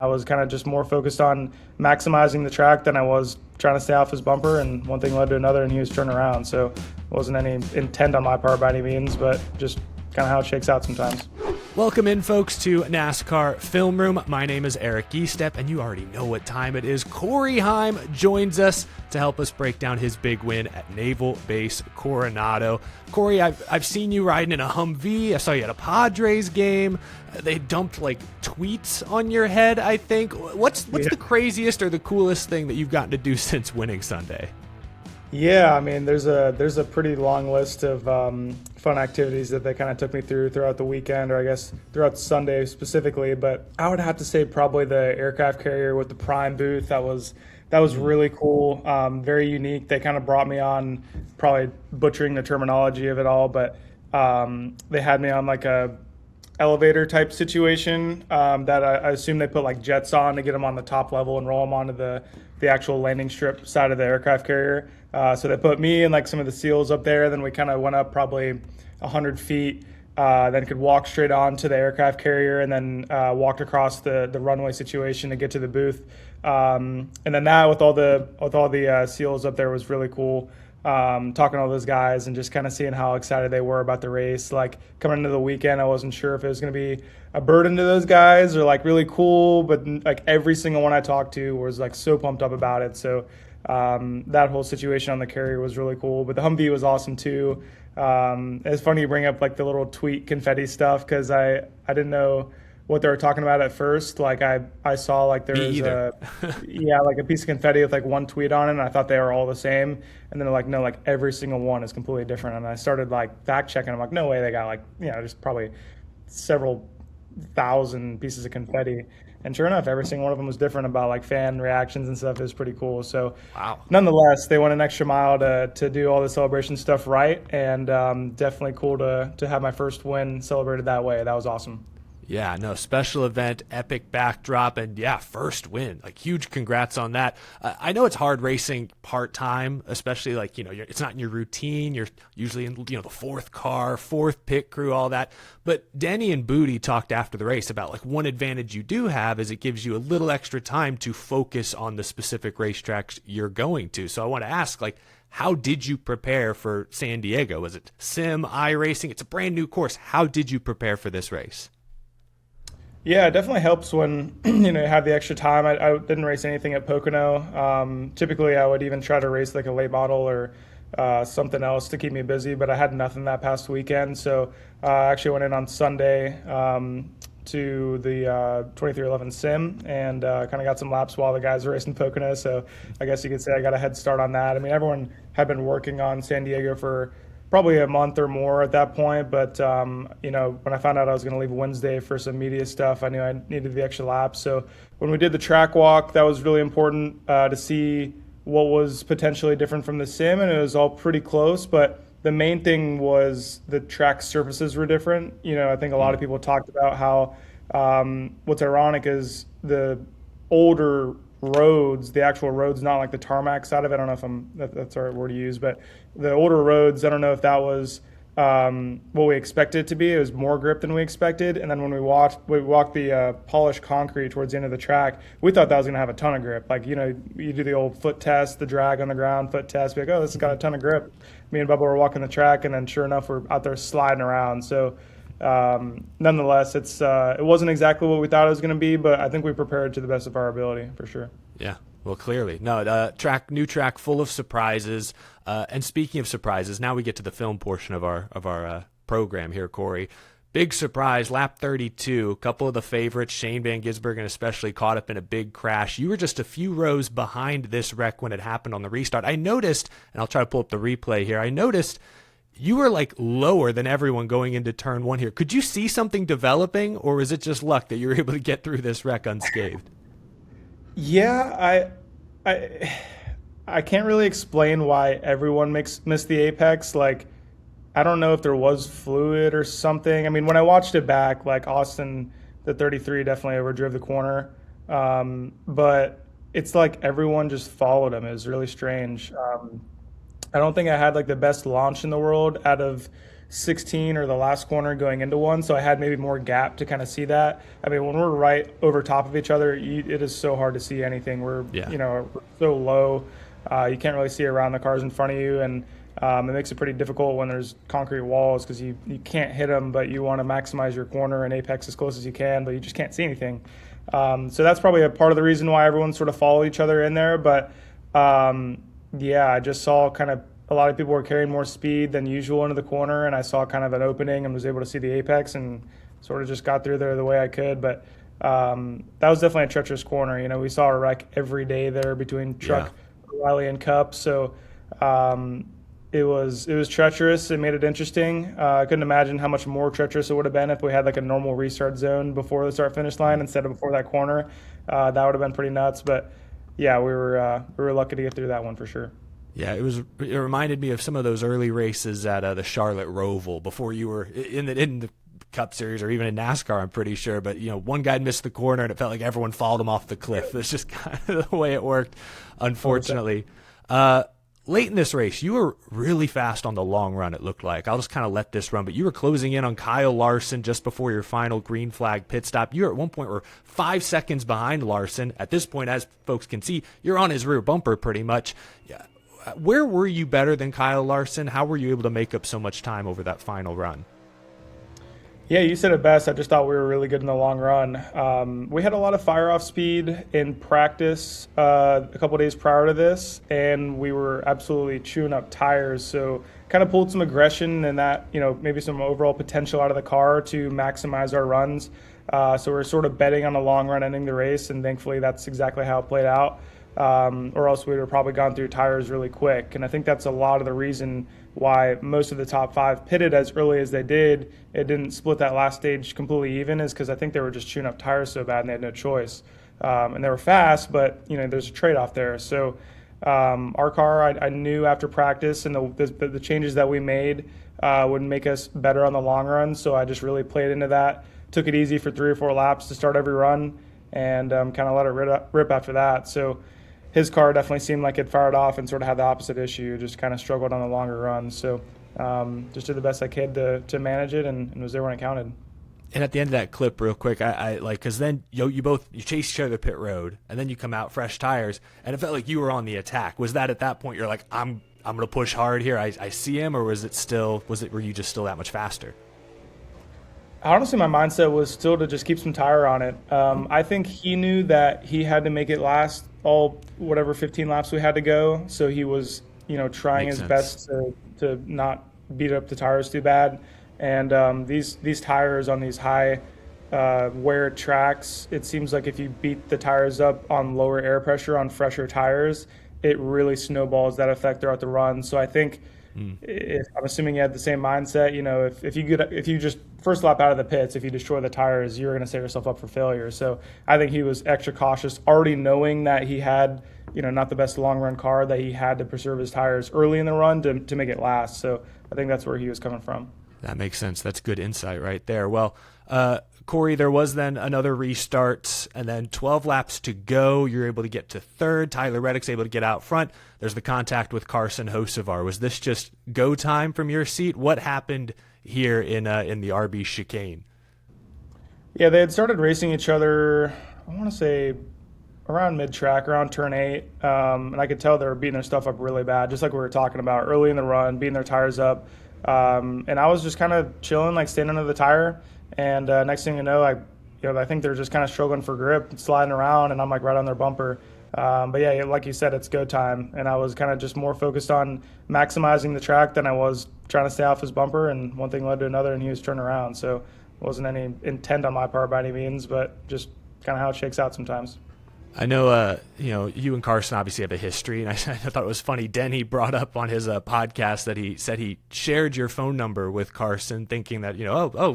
I was kind of just more focused on maximizing the track than I was trying to stay off his bumper, and one thing led to another, and he was turning around. So it wasn't any intent on my part by any means, but just kind of how it shakes out sometimes. Welcome in, folks, to NASCAR Film Room. My name is Eric Giestepp, and you already know what time it is. Corey Heim joins us to help us break down his big win at Naval Base Coronado. Corey, I've seen you riding in a Humvee. I saw you at a Padres game. They dumped like tweets on your head, I think. What's the craziest or the coolest thing that you've gotten to do since winning Sunday? Yeah, I mean, there's a pretty long list of fun activities that they kind of took me through throughout the weekend, or I guess throughout Sunday specifically. But I would have to say probably the aircraft carrier with the Prime booth. That was really cool, very unique. They kind of brought me on, probably butchering the terminology of it all, but they had me on like a elevator type situation that I assume they put like jets on to get them on the top level and roll them onto the actual landing strip side of the aircraft carrier. So they put me and like some of the SEALs up there. Then we kind of went up probably 100 feet, then could walk straight on to the aircraft carrier, and then walked across the runway situation to get to the booth. And then that with all the SEALs up there was really cool. Talking to all those guys and just kind of seeing how excited they were about the race. Like coming into the weekend, I wasn't sure if it was going to be a burden to those guys or like really cool, but like every single one I talked to was like so pumped up about it. So that whole situation on the carrier was really cool, but the Humvee was awesome too. It's funny you bring up like the little tweet confetti stuff, because I didn't know what they were talking about at first. Like I saw like there was like a piece of confetti with like one tweet on it, and I thought they were all the same. And then they're like, no, like every single one is completely different. And I started like fact checking. I'm like, no way, they got like, just probably several thousand pieces of confetti. And sure enough, every single one of them was different about like fan reactions and stuff. It was pretty cool. So wow. Nonetheless, they went an extra mile to do all the celebration stuff right. And definitely cool to have my first win celebrated that way. That was awesome. Yeah, no, special event, epic backdrop, and yeah, first win. Like, huge congrats on that. I know it's hard racing part-time, especially like, it's not in your routine. You're usually in, the fourth car, fourth pit crew, all that. But Denny and Booty talked after the race about like one advantage you do have is it gives you a little extra time to focus on the specific racetracks you're going to. So I want to ask, like, how did you prepare for San Diego? Was it sim, iRacing? It's a brand new course. How did you prepare for this race? Yeah, it definitely helps when you have the extra time. I didn't race anything at Pocono. Typically, I would even try to race like a late model or something else to keep me busy, but I had nothing that past weekend. So I actually went in on Sunday to the 2311 sim and kind of got some laps while the guys were racing Pocono. So I guess you could say I got a head start on that. I mean, everyone had been working on San Diego for probably a month or more at that point. But, when I found out I was going to leave Wednesday for some media stuff, I knew I needed the extra laps. So when we did the track walk, that was really important to see what was potentially different from the sim, and it was all pretty close. But the main thing was the track surfaces were different. I think a lot of people talked about how what's ironic is the older roads, the actual roads, not like the tarmac side of it. I don't know if that's the right word to use, but the older roads, I don't know if that was what we expected it to be. It was more grip than we expected. And then when we walked the polished concrete towards the end of the track, we thought that was going to have a ton of grip. Like, you do the old foot test, the drag on the ground foot test, be like, oh, this has got a ton of grip. Me and Bubba were walking the track, and then sure enough, we're out there sliding around. So nonetheless, it wasn't exactly what we thought it was going to be, but I think we prepared to the best of our ability for sure. Yeah, well, clearly. No, new track full of surprises. And speaking of surprises, now we get to the film portion of our program here, Corey. Big surprise, lap 32. A couple of the favorites, Shane Van Gisbergen especially, caught up in a big crash. You were just a few rows behind this wreck when it happened on the restart. I noticed, and I'll try to pull up the replay here, I noticed you were like lower than everyone going into turn one here. Could you see something developing, or was it just luck that you were able to get through this wreck unscathed? Yeah, I can't really explain why everyone missed the apex. Like, I don't know if there was fluid or something. I mean, when I watched it back, like Austin, the 33 definitely overdrove the corner. But it's like everyone just followed him. It was really strange. I don't think I had like the best launch in the world out of 16 or the last corner going into one, so I had maybe more gap to kind of see that. I mean, when we're right over top of each other, it is so hard to see anything. We're we're so low, you can't really see around the cars in front of you, and it makes it pretty difficult when there's concrete walls because you can't hit them, but you want to maximize your corner and apex as close as you can, but you just can't see anything. So that's probably a part of the reason why everyone sort of followed each other in there. But I just saw kind of a lot of people were carrying more speed than usual into the corner, and I saw kind of an opening and was able to see the apex and sort of just got through there the way I could. But that was definitely a treacherous corner. You know, we saw a wreck every day there between Truck, Riley, and Cup. So it was treacherous. It made it interesting. I couldn't imagine how much more treacherous it would have been if we had like a normal restart zone before the start finish line instead of before that corner. That would have been pretty nuts. But yeah, we were lucky to get through that one for sure. Yeah, it reminded me of some of those early races at the Charlotte Roval before you were in the Cup Series or even in NASCAR, I'm pretty sure. But, you know, one guy missed the corner and it felt like everyone followed him off the cliff. It's just kind of the way it worked, unfortunately. Late in this race, you were really fast on the long run, it looked like. I'll just kind of let this run, but you were closing in on Kyle Larson just before your final green flag pit stop. You at one point were 5 seconds behind Larson. At this point, as folks can see, you're on his rear bumper pretty much. Yeah. Where were you better than Kyle Larson? How were you able to make up so much time over that final run? Yeah, you said it best. I just thought we were really good in the long run. We had a lot of fire-off speed in practice a couple of days prior to this, and we were absolutely chewing up tires. So kind of pulled some aggression and that, you know, maybe some overall potential out of the car to maximize our runs. So we're sort of betting on the long run ending the race, and thankfully that's exactly how it played out. Or else we would have probably gone through tires really quick. And I think that's a lot of the reason why most of the top five pitted as early as they did. It didn't split that last stage completely even, is because I think they were just chewing up tires so bad and they had no choice. And they were fast, but you know, there's a trade-off there. So our car, I knew after practice and the changes that we made would make us better on the long run. So I just really played into that, took it easy for 3 or 4 laps to start every run, and kind of let it rip after that. So his car definitely seemed like it fired off and sort of had the opposite issue, just kind of struggled on the longer runs. So just did the best I could to manage it and was there when it counted. And at the end of that clip, real quick, I like, because then you chase each other pit road, and then you come out fresh tires, and it felt like you were on the attack. Was that at that point you're like, I'm going to push hard here, I see him, or were you just still that much faster? Honestly, my mindset was still to just keep some tire on it. I think he knew that he had to make it last all whatever 15 laps we had to go. So he was, trying his best to not beat up the tires too bad. And these tires on these high wear tracks, it seems like if you beat the tires up on lower air pressure on fresher tires, it really snowballs that effect throughout the run. So I think if I'm assuming you had the same mindset, if you just first lap out of the pits, if you destroy the tires, you're going to set yourself up for failure. So I think he was extra cautious, already knowing that he had, not the best long run car, that he had to preserve his tires early in the run to make it last. So I think that's where he was coming from. That makes sense. That's good insight right there. Well, Corey, there was then another restart, and then 12 laps to go. You're able to get to third. Tyler Reddick's able to get out front. There's the contact with Carson Hocevar. Was this just go time from your seat? What happened here in the RB chicane? Yeah, they had started racing each other, I want to say, around mid-track, around turn 8. And I could tell they were beating their stuff up really bad, just like we were talking about early in the run, beating their tires up. And I was just kind of chilling, like standing under the tire. And next thing you know, I think they're just kind of struggling for grip, sliding around, and I'm like right on their bumper. But yeah, like you said, it's go time. And I was kind of just more focused on maximizing the track than I was trying to stay off his bumper. And one thing led to another, and he was turning around. So it wasn't any intent on my part by any means, but just kind of how it shakes out sometimes. I know, you and Carson obviously have a history, and I thought it was funny. Denny brought up on his podcast that he said he shared your phone number with Carson, thinking that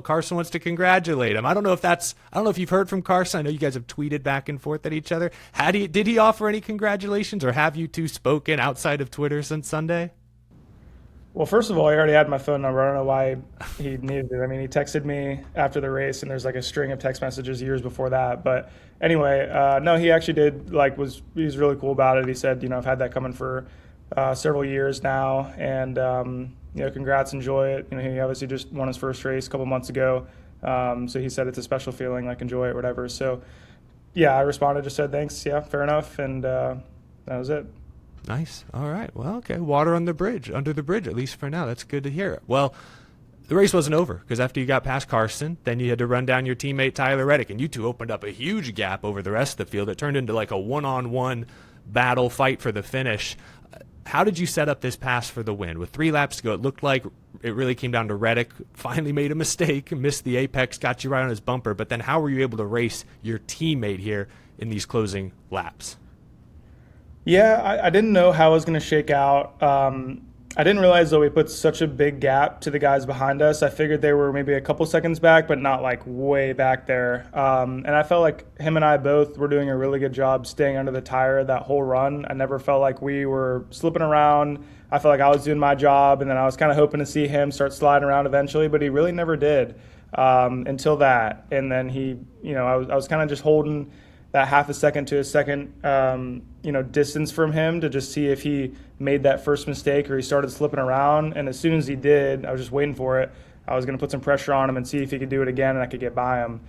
Carson wants to congratulate him. I don't know if you've heard from Carson. I know you guys have tweeted back and forth at each other. Did he offer any congratulations, or have you two spoken outside of Twitter since Sunday? Well, first of all, he already had my phone number. I don't know why he needed it. I mean, he texted me after the race, and there's like a string of text messages years before that. But anyway, no, he actually did, he was really cool about it. He said, I've had that coming for several years now. And congrats, enjoy it. He obviously just won his first race a couple months ago. So he said it's a special feeling, like enjoy it, whatever. So yeah, I responded, just said thanks. Yeah, fair enough. And that was it. Nice. All right. Well, okay. Water under the bridge, at least for now. That's good to hear. Well, the race wasn't over because after you got past Carson, then you had to run down your teammate Tyler Reddick, and you two opened up a huge gap over the rest of the field. It turned into like a one-on-one battle fight for the finish. How did you set up this pass for the win? With 3 laps to go, it looked like it really came down to Reddick. Finally made a mistake, missed the apex, got you right on his bumper. But then how were you able to race your teammate here in these closing laps? Yeah, I didn't know how it was going to shake out. I didn't realize, though, we put such a big gap to the guys behind us. I figured they were maybe a couple seconds back, but not like way back there. And I felt like him and I both were doing a really good job staying under the tire that whole run. I never felt like we were slipping around. I felt like I was doing my job, and then I was kind of hoping to see him start sliding around eventually, but he really never did until that. And then I was kind of just holding that half a second to a second, distance from him to just see if he made that first mistake or he started slipping around. And as soon as he did, I was just waiting for it. I was going to put some pressure on him and see if he could do it again and I could get by him.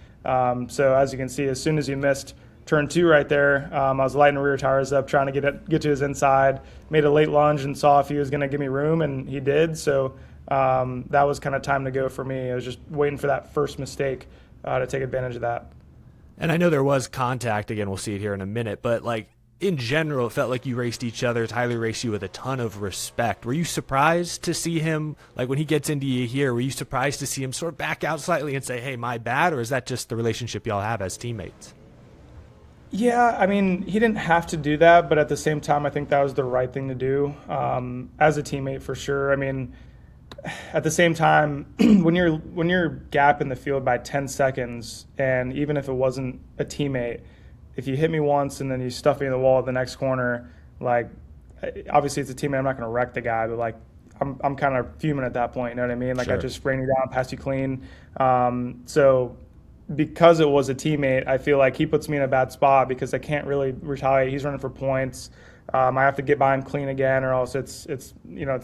So as you can see, as soon as he missed turn 2 right there, I was lighting the rear tires up, trying to get to his inside, made a late lunge and saw if he was going to give me room, and he did. So that was kind of time to go for me. I was just waiting for that first mistake to take advantage of that. And I know there was contact. Again, we'll see it here in a minute. But, like, in general, it felt like you raced each other. Tyler raced you with a ton of respect. Were you surprised to see him, like, when he gets into you here, were you surprised to see him sort of back out slightly and say, hey, my bad? Or is that just the relationship y'all have as teammates? Yeah, I mean, he didn't have to do that. But at the same time, I think that was the right thing to do as a teammate for sure. I mean, at the same time, when you're gap in the field by 10 seconds, and even if it wasn't a teammate, if you hit me once and then you stuff me in the wall at the next corner, like, obviously it's a teammate, I'm not going to wreck the guy, but like I'm kind of fuming at that point, you know what I mean? Like, sure. I just sprayed you down, passed you clean. So because it was a teammate, I feel like he puts me in a bad spot because I can't really retaliate. He's running for points. I have to get by him clean again, or else it's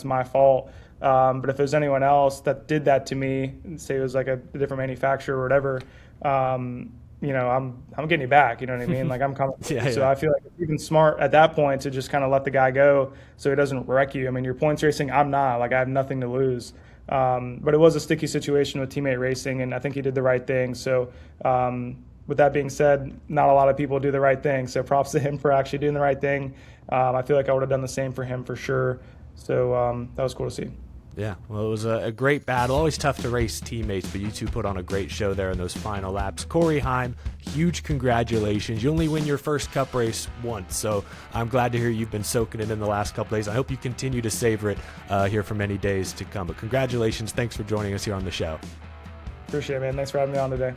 my fault. But if there's anyone else that did that to me, say it was like a different manufacturer or whatever, I'm getting you back. You know what I mean? Like, I'm coming. So I feel like it's even smart at that point to just kind of let the guy go so he doesn't wreck you. I mean, you're points racing. I'm not. Like, I have nothing to lose. But it was a sticky situation with teammate racing, and I think he did the right thing. So with that being said, not a lot of people do the right thing. So props to him for actually doing the right thing. I feel like I would have done the same for him for sure. So that was cool to see. Yeah, well, it was a great battle. Always tough to race teammates, but you two put on a great show there in those final laps. Corey Heim, huge congratulations. You only win your first Cup race once, so I'm glad to hear you've been soaking it in the last couple days. I hope you continue to savor it here for many days to come. But congratulations. Thanks for joining us here on the show. Appreciate it, man. Thanks for having me on today.